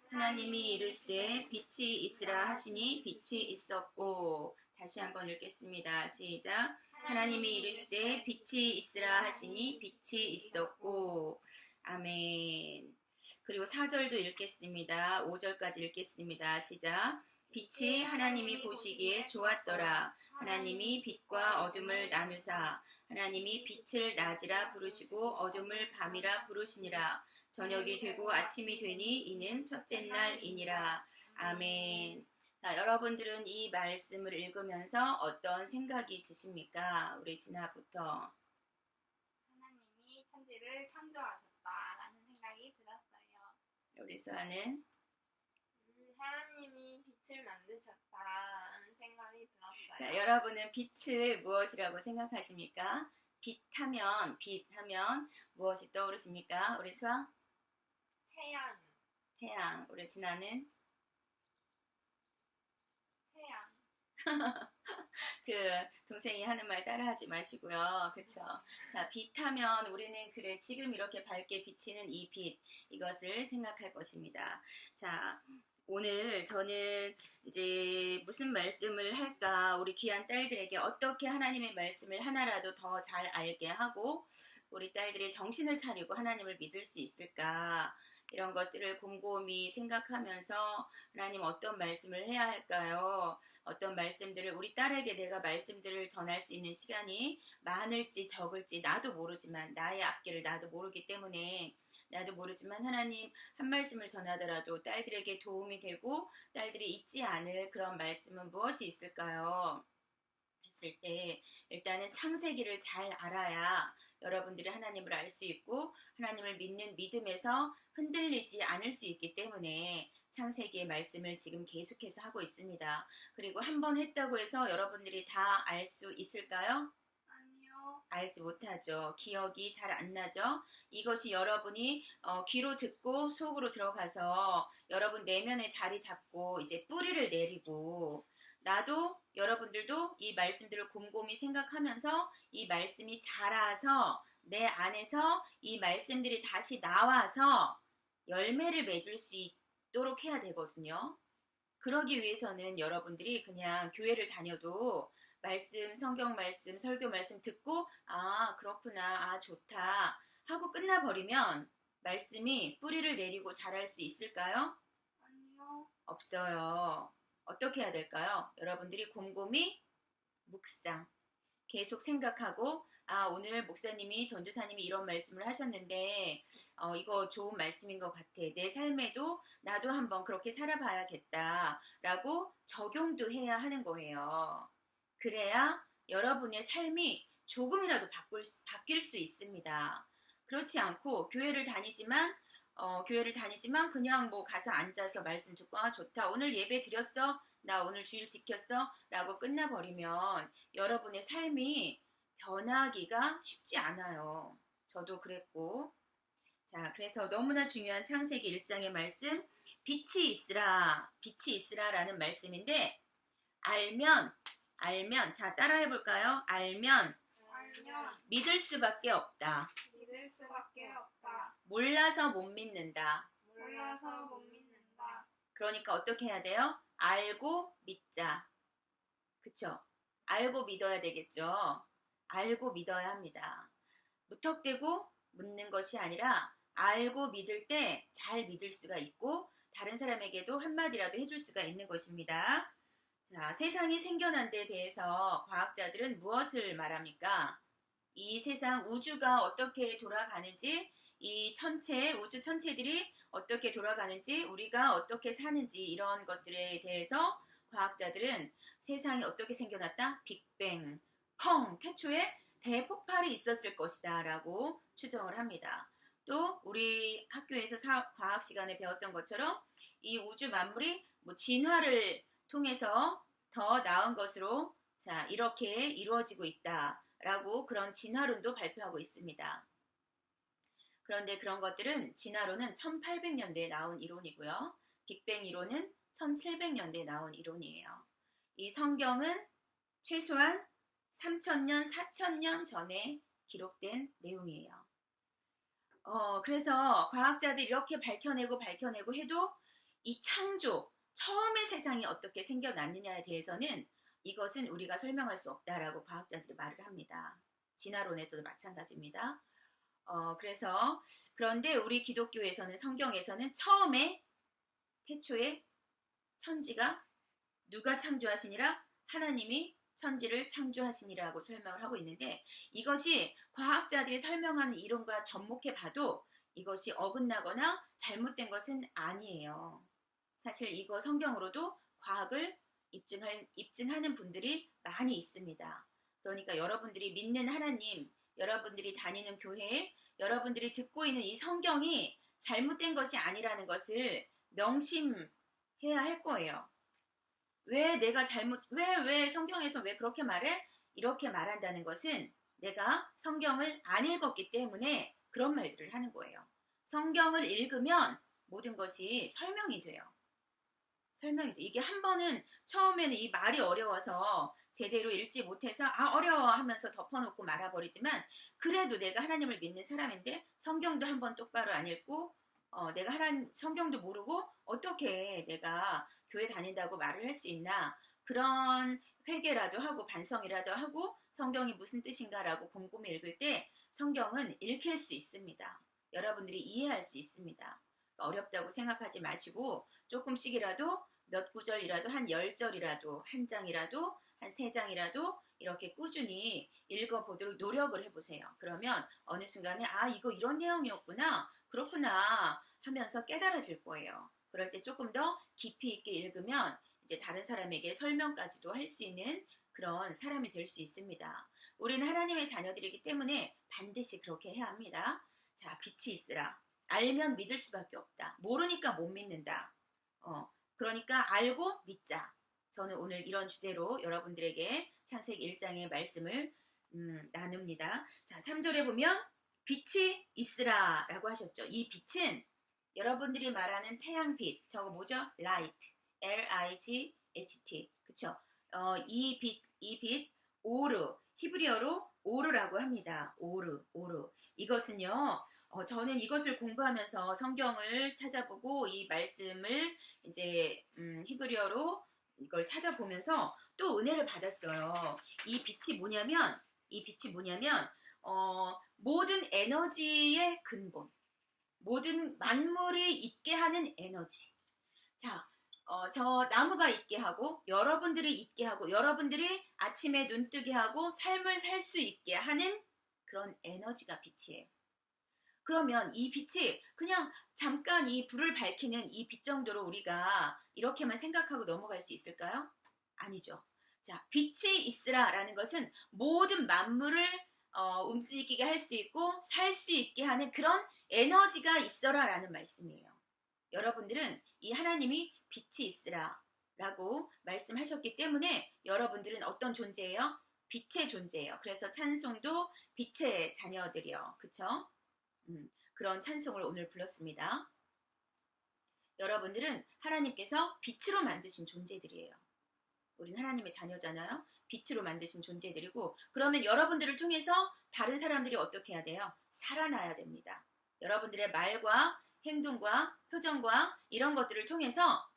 하나님이 이르시되 빛이 있으라 하시니 빛이 있었고. 다시 한번 읽겠습니다. 시작. 하나님이 이르시되 빛이 있으라 하시니 빛이 있었고. 아멘. 그리고 4절도 읽겠습니다. 5절까지 읽겠습니다. 시작. 빛이 하나님이 보시기에 좋았더라. 하나님이 빛과 어둠을 나누사 하나님이 빛을 낮이라 부르시고 어둠을 밤이라 부르시니라. 저녁이 되고 아침이 되니 이는 첫째 날이니라. 아멘. 자, 여러분들은 이 말씀을 읽으면서 어떤 생각이 드십니까? 우리 진아부터. 하나님이 천지를 창조하셨다라는 생각이 들었어요. 우리 수아는? 하나님이 빛을 만드셨다라는 생각이 들었어요. 자, 여러분은 빛을 무엇이라고 생각하십니까? 빛 하면 무엇이 떠오르십니까? 우리 수아? 태양. 태양. 우리 진아는? 태양. 그 동생이 하는 말 따라하지 마시고요. 그쵸? 자, 빛하면 우리는 그래 지금 이렇게 밝게 비치는 이 빛, 이것을 생각할 것입니다. 자, 오늘 저는 이제 무슨 말씀을 할까, 우리 귀한 딸들에게 어떻게 하나님의 말씀을 하나라도 더 잘 알게 하고 우리 딸들이 정신을 차리고 하나님을 믿을 수 있을까, 이런 것들을 곰곰이 생각하면서 하나님 어떤 말씀을 해야 할까요? 어떤 말씀들을 우리 딸에게 내가 말씀들을 전할 수 있는 시간이 많을지 적을지 나도 모르지만, 나의 앞길을 나도 모르기 때문에 나도 모르지만 하나님 한 말씀을 전하더라도 딸들에게 도움이 되고 딸들이 잊지 않을 그런 말씀은 무엇이 있을까요? 했을 때 일단은 창세기를 잘 알아야 여러분들이 하나님을 알 수 있고 하나님을 믿는 믿음에서 흔들리지 않을 수 있기 때문에 창세기의 말씀을 지금 계속해서 하고 있습니다. 그리고 한 번 했다고 해서 여러분들이 다 알 수 있을까요? 아니요. 알지 못하죠. 기억이 잘 안 나죠. 이것이 여러분이 귀로 듣고 속으로 들어가서 여러분 내면에 자리 잡고 이제 뿌리를 내리고, 나도 여러분들도 이 말씀들을 곰곰이 생각하면서 이 말씀이 자라서 내 안에서 이 말씀들이 다시 나와서 열매를 맺을 수 있도록 해야 되거든요. 그러기 위해서는 여러분들이 그냥 교회를 다녀도 말씀, 성경 말씀, 설교 말씀 듣고 아 그렇구나, 아 좋다 하고 끝나버리면 말씀이 뿌리를 내리고 자랄 수 있을까요? 아니요. 없어요. 어떻게 해야 될까요? 여러분들이 곰곰이 묵상, 계속 생각하고, 아 오늘 목사님이 전도사님이 이런 말씀을 하셨는데 이거 좋은 말씀인 것 같아. 내 삶에도 나도 한번 그렇게 살아봐야겠다 라고 적용도 해야 하는 거예요. 그래야 여러분의 삶이 조금이라도 바뀔 수 있습니다. 그렇지 않고 교회를 다니지만 그냥 뭐 가서 앉아서 말씀 듣고 아 좋다 오늘 예배 드렸어 나 오늘 주일 지켰어 라고 끝나버리면 여러분의 삶이 변하기가 쉽지 않아요. 저도 그랬고. 자, 그래서 너무나 중요한 창세기 1장의 말씀, 빛이 있으라 라는 말씀인데, 알면, 자 따라해 볼까요? 알면 믿을 수밖에 없다. 믿을 수밖에 없다. 몰라서 못 믿는다. 몰라서 못 믿는다. 그러니까 어떻게 해야 돼요? 알고 믿자. 그쵸? 알고 믿어야 되겠죠? 알고 믿어야 합니다. 무턱대고 묻는 것이 아니라 알고 믿을 때 잘 믿을 수가 있고 다른 사람에게도 한마디라도 해줄 수가 있는 것입니다. 자, 세상이 생겨난 데 대해서 과학자들은 무엇을 말합니까? 이 세상 우주가 어떻게 돌아가는지, 이 우주 천체들이 어떻게 돌아가는지, 우리가 어떻게 사는지 이런 것들에 대해서 과학자들은 세상이 어떻게 생겨났다? 빅뱅, 펑, 태초에 대폭발이 있었을 것이다 라고 추정을 합니다. 또 우리 학교에서 과학 시간에 배웠던 것처럼 이 우주 만물이 뭐 진화를 통해서 더 나은 것으로 자 이렇게 이루어지고 있다라고 그런 진화론도 발표하고 있습니다. 그런데 그런 것들은 진화론은 1800년대에 나온 이론이고요. 빅뱅 이론은 1700년대에 나온 이론이에요. 이 성경은 최소한 3000년, 4000년 전에 기록된 내용이에요. 그래서 과학자들이 이렇게 밝혀내고 해도 이 창조, 처음의 세상이 어떻게 생겨났느냐에 대해서는 이것은 우리가 설명할 수 없다라고 과학자들이 말을 합니다. 진화론에서도 마찬가지입니다. 그래서 그런데 우리 기독교에서는 성경에서는 처음에 태초에 천지가 누가 창조하시니라? 하나님이 천지를 창조하시니라고 설명을 하고 있는데 이것이 과학자들이 설명하는 이론과 접목해 봐도 이것이 어긋나거나 잘못된 것은 아니에요. 사실 이거 성경으로도 과학을 입증하는 분들이 많이 있습니다. 그러니까 여러분들이 믿는 하나님, 여러분들이 다니는 교회, 여러분들이 듣고 있는 이 성경이 잘못된 것이 아니라는 것을 명심해야 할 거예요. 왜 성경에서 왜 그렇게 말해? 이렇게 말한다는 것은 내가 성경을 안 읽었기 때문에 그런 말들을 하는 거예요. 성경을 읽으면 모든 것이 설명이 돼요. 이게 한 번은 처음에는 이 말이 어려워서 제대로 읽지 못해서 어려워 하면서 덮어놓고 말아버리지만 그래도 내가 하나님을 믿는 사람인데 성경도 한 번 똑바로 안 읽고 내가 성경도 모르고 어떻게 내가 교회 다닌다고 말을 할 수 있나 그런 회개라도 하고 반성이라도 하고 성경이 무슨 뜻인가라고 곰곰이 읽을 때 성경은 읽힐 수 있습니다. 여러분들이 이해할 수 있습니다. 어렵다고 생각하지 마시고 조금씩이라도 몇 구절이라도 한 10절이라도 한 장이라도 한 3장이라도 이렇게 꾸준히 읽어보도록 노력을 해보세요. 그러면 어느 순간에 이거 이런 내용이었구나 그렇구나 하면서 깨달아질 거예요. 그럴 때 조금 더 깊이 있게 읽으면 이제 다른 사람에게 설명까지도 할 수 있는 그런 사람이 될 수 있습니다. 우리는 하나님의 자녀들이기 때문에 반드시 그렇게 해야 합니다. 자, 빛이 있으라. 알면 믿을 수밖에 없다. 모르니까 못 믿는다. 그러니까 알고 믿자. 저는 오늘 이런 주제로 여러분들에게 창세기 1장의 말씀을 나눕니다. 자, 3절에 보면 빛이 있으라 라고 하셨죠. 이 빛은 여러분들이 말하는 태양빛, 저거 뭐죠? light, L-I-G-H-T. 그쵸? 이 빛, 오르, 히브리어로 오르라고 합니다. 오르. 이것은요, 저는 이것을 공부하면서 성경을 찾아보고 이 말씀을 이제 히브리어로 이걸 찾아보면서 또 은혜를 받았어요. 이 빛이 뭐냐면 모든 에너지의 근본, 모든 만물이 있게 하는 에너지. 자, 저 나무가 있게 하고 여러분들이 있게 하고 여러분들이 아침에 눈 뜨게 하고 삶을 살 수 있게 하는 그런 에너지가 빛이에요. 그러면 이 빛이 그냥 잠깐 이 불을 밝히는 이 빛 정도로 우리가 이렇게만 생각하고 넘어갈 수 있을까요? 아니죠. 자, 빛이 있으라 라는 것은 모든 만물을 움직이게 할 수 있고 살 수 있게 하는 그런 에너지가 있어라 라는 말씀이에요. 여러분들은 이 하나님이 빛이 있으라 라고 말씀하셨기 때문에 여러분들은 어떤 존재예요? 빛의 존재예요. 그래서 찬송도 빛의 자녀들이요. 그쵸? 그런 찬송을 오늘 불렀습니다. 여러분들은 하나님께서 빛으로 만드신 존재들이에요. 우린 하나님의 자녀잖아요. 빛으로 만드신 존재들이고 그러면 여러분들을 통해서 다른 사람들이 어떻게 해야 돼요? 살아나야 됩니다. 여러분들의 말과 행동과 표정과 이런 것들을 통해서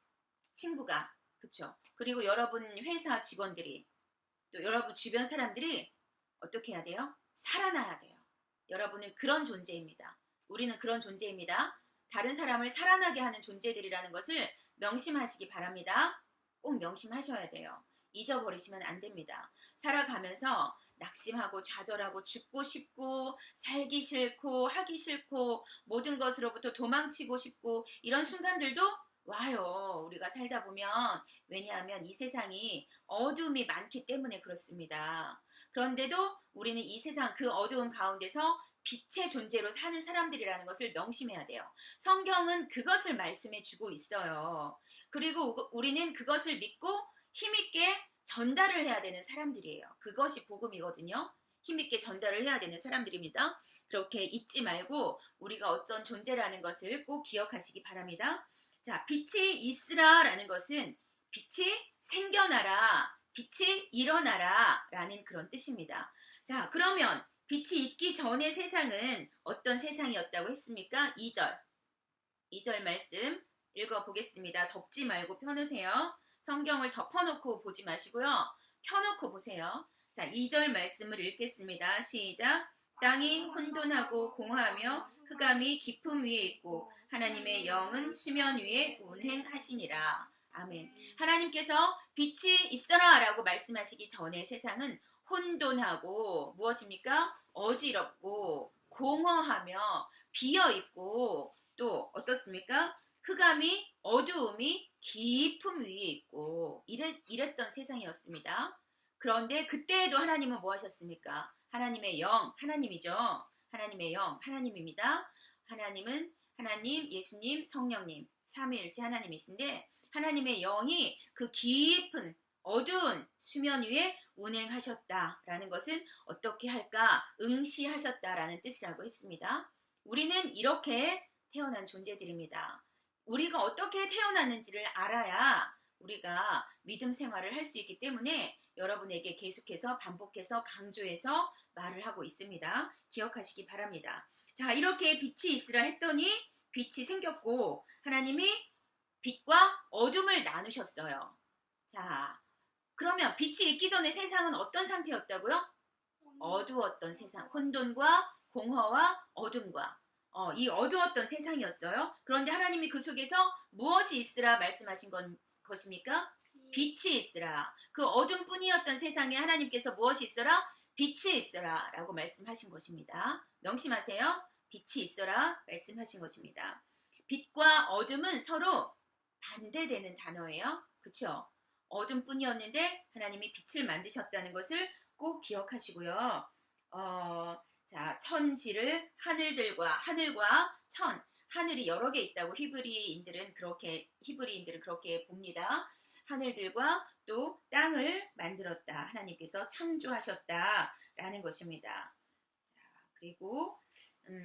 친구가 그쵸? 그리고 여러분 회사 직원들이 또 여러분 주변 사람들이 어떻게 해야 돼요? 살아나야 돼요. 여러분은 그런 존재입니다. 우리는 그런 존재입니다. 다른 사람을 살아나게 하는 존재들이라는 것을 명심하시기 바랍니다. 꼭 명심하셔야 돼요. 잊어버리시면 안 됩니다. 살아가면서 낙심하고 좌절하고 죽고 싶고 살기 싫고 하기 싫고 모든 것으로부터 도망치고 싶고 이런 순간들도 와요. 우리가 살다 보면 왜냐하면 이 세상이 어둠이 많기 때문에 그렇습니다. 그런데도 우리는 이 세상 그 어두움 가운데서 빛의 존재로 사는 사람들이라는 것을 명심해야 돼요. 성경은 그것을 말씀해 주고 있어요. 그리고 우리는 그것을 믿고 힘있게 전달을 해야 되는 사람들이에요. 그것이 복음이거든요. 힘있게 전달을 해야 되는 사람들입니다. 그렇게 잊지 말고 우리가 어떤 존재라는 것을 꼭 기억하시기 바랍니다. 자, 빛이 있으라 라는 것은 빛이 생겨나라, 빛이 일어나라 라는 그런 뜻입니다. 자, 그러면 빛이 있기 전의 세상은 어떤 세상이었다고 했습니까? 2절 말씀 읽어보겠습니다. 덮지 말고 펴놓으세요. 성경을 덮어놓고 보지 마시고요. 펴놓고 보세요. 자, 2절 말씀을 읽겠습니다. 시작. 땅이 혼돈하고 공허하며 흑암이 깊음 위에 있고 하나님의 영은 수면 위에 운행하시니라. 아멘. 하나님께서 빛이 있어라 라고 말씀하시기 전에 세상은 혼돈하고 무엇입니까? 어지럽고 공허하며 비어있고 또 어떻습니까? 흑암이 어두움이 깊음 위에 있고 이랬던 세상이었습니다. 그런데 그때에도 하나님은 뭐 하셨습니까? 하나님의 영, 하나님이죠. 하나님의 영, 하나님입니다. 하나님은 하나님, 예수님, 성령님, 삼위일체 하나님이신데 하나님의 영이 그 깊은 어두운 수면 위에 운행하셨다라는 것은 어떻게 할까? 응시하셨다라는 뜻이라고 했습니다. 우리는 이렇게 태어난 존재들입니다. 우리가 어떻게 태어났는지를 알아야 우리가 믿음 생활을 할 수 있기 때문에 여러분에게 계속해서 반복해서 강조해서 말을 하고 있습니다. 기억하시기 바랍니다. 자, 이렇게 빛이 있으라 했더니 빛이 생겼고 하나님이 빛과 어둠을 나누셨어요. 자, 그러면 빛이 있기 전에 세상은 어떤 상태였다고요? 어두웠던 세상, 혼돈과 공허와 어둠과 이 어두웠던 세상이었어요. 그런데 하나님이 그 속에서 무엇이 있으라 말씀하신 것입니까? 빛이 있으라. 그 어둠뿐이었던 세상에 하나님께서 무엇이 있어라? 빛이 있어라 라고 말씀하신 것입니다. 명심하세요. 빛이 있어라 말씀하신 것입니다. 빛과 어둠은 서로 반대되는 단어예요. 그렇죠? 어둠뿐이었는데 하나님이 빛을 만드셨다는 것을 꼭 기억하시고요. 자, 천지를 하늘과 천, 하늘이 여러 개 있다고 히브리인들은 그렇게 봅니다. 하늘들과 또 땅을 만들었다. 하나님께서 창조하셨다라는 것입니다. 자, 그리고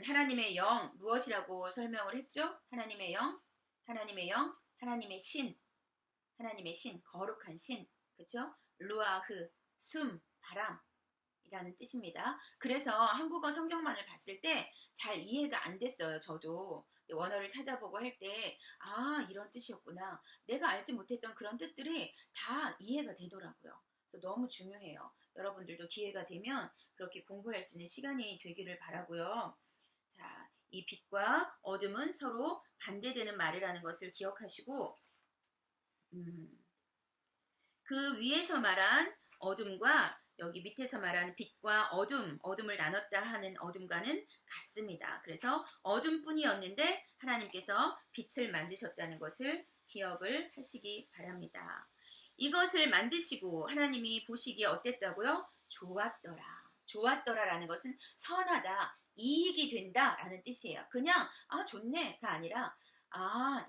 하나님의 영 무엇이라고 설명을 했죠? 하나님의 영, 하나님의 신, 거룩한 신, 그렇죠? 루아흐, 숨, 바람이라는 뜻입니다. 그래서 한국어 성경만을 봤을 때 잘 이해가 안 됐어요. 저도 원어를 찾아보고 할 때 이런 뜻이었구나. 내가 알지 못했던 그런 뜻들이 다 이해가 되더라고요. 그래서 너무 중요해요. 여러분들도 기회가 되면 그렇게 공부할 수 있는 시간이 되기를 바라고요. 자, 이 빛과 어둠은 서로 반대되는 말이라는 것을 기억하시고 그 위에서 말한 어둠과 여기 밑에서 말하는 빛과 어둠을 나눴다 하는 어둠과는 같습니다. 그래서 어둠뿐이었는데 하나님께서 빛을 만드셨다는 것을 기억을 하시기 바랍니다. 이것을 만드시고 하나님이 보시기에 어땠다고요? 좋았더라라는 것은 선하다, 이익이 된다라는 뜻이에요. 그냥 좋네가 아니라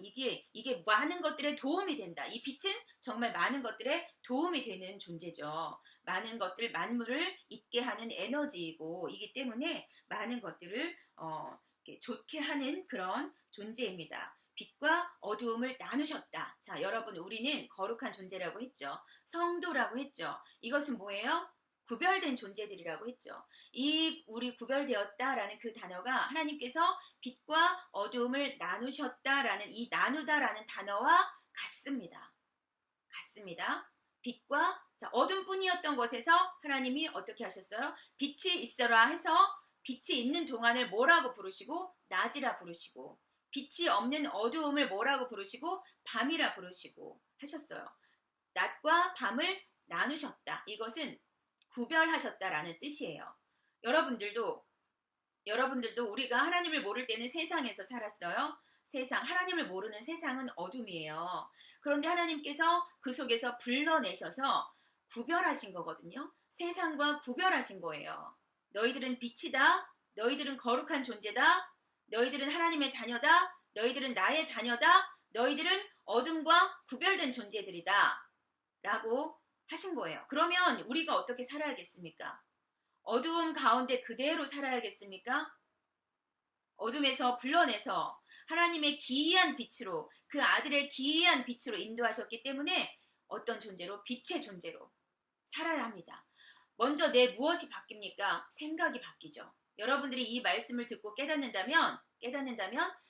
이게 많은 것들에 도움이 된다. 이 빛은 정말 많은 것들에 도움이 되는 존재죠. 많은 것들, 만물을 있게 하는 에너지이고 이기 때문에 많은 것들을 좋게 하는 그런 존재입니다. 빛과 어두움을 나누셨다. 자, 여러분, 우리는 거룩한 존재라고 했죠. 성도라고 했죠. 이것은 뭐예요? 구별된 존재들이라고 했죠. 우리 구별되었다라는 그 단어가 하나님께서 빛과 어두움을 나누셨다라는 이 나누다라는 단어와 같습니다. 빛과 어둠뿐이었던 것에서 하나님이 어떻게 하셨어요? 빛이 있어라 해서 빛이 있는 동안을 뭐라고 부르시고? 낮이라 부르시고, 빛이 없는 어두움을 뭐라고 부르시고? 밤이라 부르시고 하셨어요. 낮과 밤을 나누셨다. 이것은 구별하셨다라는 뜻이에요. 여러분들도 우리가 하나님을 모를 때는 세상에서 살았어요. 하나님을 모르는 세상은 어둠이에요. 그런데 하나님께서 그 속에서 불러내셔서 구별하신 거거든요. 세상과 구별하신 거예요. 너희들은 빛이다. 너희들은 거룩한 존재다. 너희들은 하나님의 자녀다. 너희들은 나의 자녀다. 너희들은 어둠과 구별된 존재들이다. 라고 하신 거예요. 그러면 우리가 어떻게 살아야겠습니까? 어두움 가운데 그대로 살아야겠습니까? 어둠에서 불러내서 하나님의 기이한 빛으로, 그 아들의 기이한 빛으로 인도하셨기 때문에 어떤 존재로? 빛의 존재로 살아야 합니다. 먼저 내 무엇이 바뀝니까? 생각이 바뀌죠. 여러분들이 이 말씀을 듣고 깨닫는다면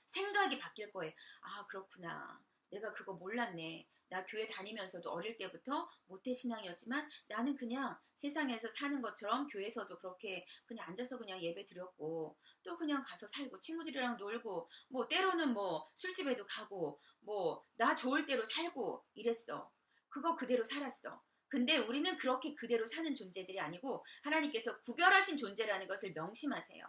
생각이 바뀔 거예요. 아, 그렇구나. 내가 그거 몰랐네. 나 교회 다니면서도 어릴 때부터 모태신앙이었지만 나는 그냥 세상에서 사는 것처럼 교회에서도 그렇게 그냥 앉아서 그냥 예배 드렸고 또 그냥 가서 살고 친구들이랑 놀고 뭐 때로는 뭐 술집에도 가고 뭐 나 좋을 대로 살고 이랬어. 그거 그대로 살았어. 근데 우리는 그렇게 그대로 사는 존재들이 아니고 하나님께서 구별하신 존재라는 것을 명심하세요.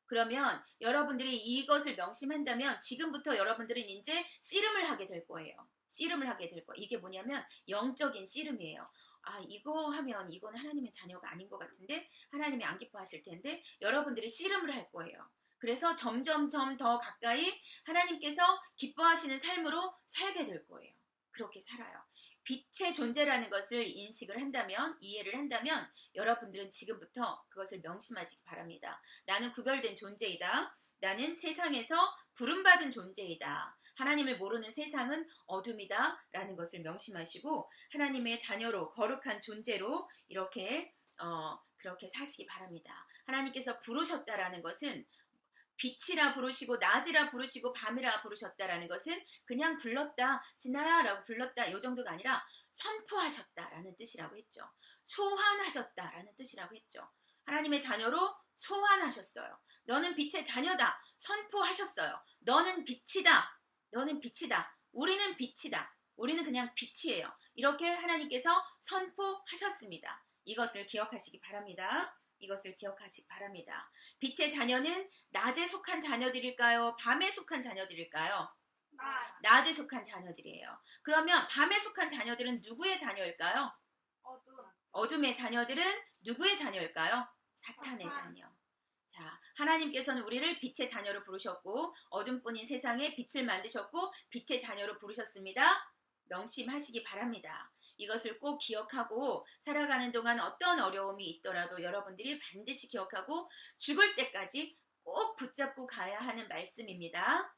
그러면 여러분들이 이것을 명심한다면 지금부터 여러분들은 이제 씨름을 하게 될 거예요. 씨름을 하게 될 거예요. 이게 뭐냐면 영적인 씨름이에요. 아, 이거 하면 이건 하나님의 자녀가 아닌 것 같은데 하나님이 안 기뻐하실 텐데 여러분들이 씨름을 할 거예요. 그래서 점점점 더 가까이 하나님께서 기뻐하시는 삶으로 살게 될 거예요. 그렇게 살아요. 빛의 존재라는 것을 인식을 한다면, 이해를 한다면 여러분들은 지금부터 그것을 명심하시기 바랍니다. 나는 구별된 존재이다. 나는 세상에서 부름받은 존재이다. 하나님을 모르는 세상은 어둠이다. 라는 것을 명심하시고 하나님의 자녀로 거룩한 존재로 이렇게 그렇게 사시기 바랍니다. 하나님께서 부르셨다라는 것은 빛이라 부르시고 낮이라 부르시고 밤이라 부르셨다라는 것은 그냥 불렀다 진아야 라고 불렀다 이 정도가 아니라 선포하셨다라는 뜻이라고 했죠. 소환하셨다라는 뜻이라고 했죠. 하나님의 자녀로 소환하셨어요. 너는 빛의 자녀다. 선포하셨어요. 너는 빛이다. 너는 빛이다. 우리는 빛이다. 우리는 그냥 빛이에요. 이렇게 하나님께서 선포하셨습니다. 이것을 기억하시기 바랍니다. 이것을 기억하시기 바랍니다. 빛의 자녀는 낮에 속한 자녀들일까요? 밤에 속한 자녀들일까요? 낮에 속한 자녀들이에요. 그러면 밤에 속한 자녀들은 누구의 자녀일까요? 어둠의 자녀들은 누구의 자녀일까요? 사탄의 자녀. 자, 하나님께서는 우리를 빛의 자녀로 부르셨고 어둠뿐인 세상에 빛을 만드셨고 빛의 자녀로 부르셨습니다. 명심하시기 바랍니다. 이것을 꼭 기억하고 살아가는 동안 어떤 어려움이 있더라도 여러분들이 반드시 기억하고 죽을 때까지 꼭 붙잡고 가야 하는 말씀입니다.